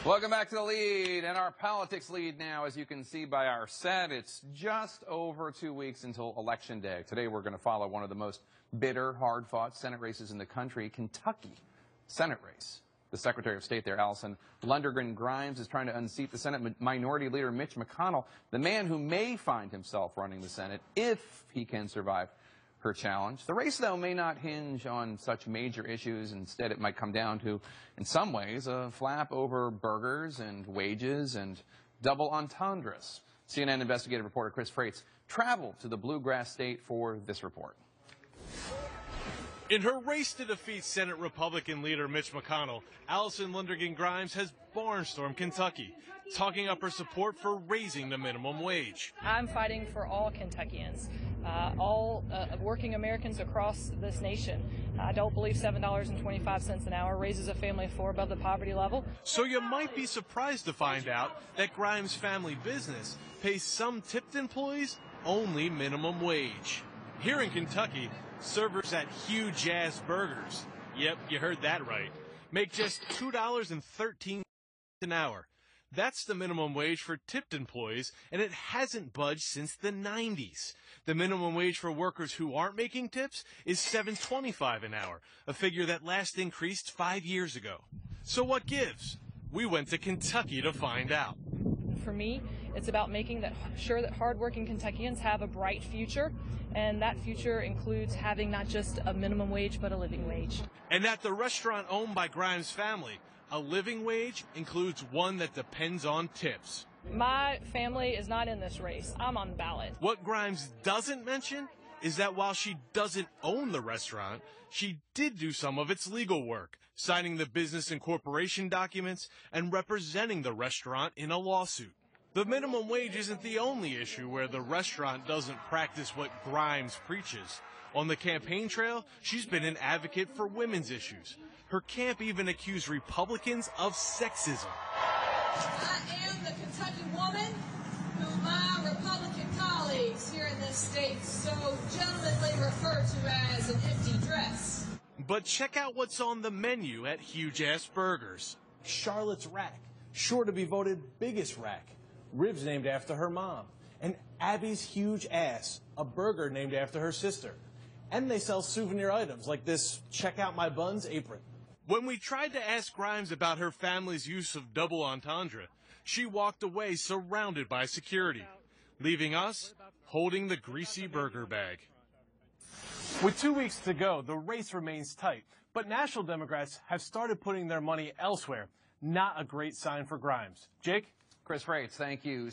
Welcome back to The Lead, and our politics lead now, as you can see by our set, it's just over 2 weeks until Election Day. Today we're going to follow one of the most bitter, hard-fought Senate races in the country, Kentucky Senate race. The Secretary of State there, Allison Lundergan Grimes, is trying to unseat the Senate Minority Leader Mitch McConnell, the man who may find himself running the Senate if he can survive her challenge. The race, though, may not hinge on such major issues. Instead, it might come down to, in some ways, a flap over burgers and wages and double entendres. CNN investigative reporter Chris Freites traveled to the bluegrass state for this report. In her race to defeat Senate Republican leader Mitch McConnell, Allison Lundergan Grimes has barnstormed Kentucky, talking up her support for raising the minimum wage. I'm fighting for all Kentuckians, all working Americans across this nation. I don't believe $7.25 an hour raises a family of four above the poverty level. So you might be surprised to find out that Grimes' family business pays some tipped employees only minimum wage. Here in Kentucky, servers at Huge Ass Burgers, yep, you heard that right, make just $2.13 an hour. That's the minimum wage for tipped employees, and it hasn't budged since the 90s. The minimum wage for workers who aren't making tips is $7.25 an hour, a figure that last increased 5 years ago. So what gives? We went to Kentucky to find out. For me, it's about making sure that hardworking Kentuckians have a bright future, and that future includes having not just a minimum wage, but a living wage. And at the restaurant owned by Grimes' family, a living wage includes one that depends on tips. My family is not in this race. I'm on the ballot. What Grimes doesn't mention is that while she doesn't own the restaurant, she did do some of its legal work, signing the business and corporation documents and representing the restaurant in a lawsuit. The minimum wage isn't the only issue where the restaurant doesn't practice what Grimes preaches. On the campaign trail, she's been an advocate for women's issues. Her camp even accused Republicans of sexism. I am the Kentucky woman who my Republican colleagues here in this state so gentlemanly refer to as an empty dress. But check out what's on the menu at Huge Ass Burgers. Charlotte's Rack, sure to be voted biggest rack. Ribs named after her mom. And Abby's Huge Ass, a burger named after her sister. And they sell souvenir items like this Check Out My Buns apron. When we tried to ask Grimes about her family's use of double entendre, she walked away surrounded by security, leaving us holding the greasy burger bag. With 2 weeks to go, the race remains tight, but national Democrats have started putting their money elsewhere. Not a great sign for Grimes. Jake? Chris Freites, thank you.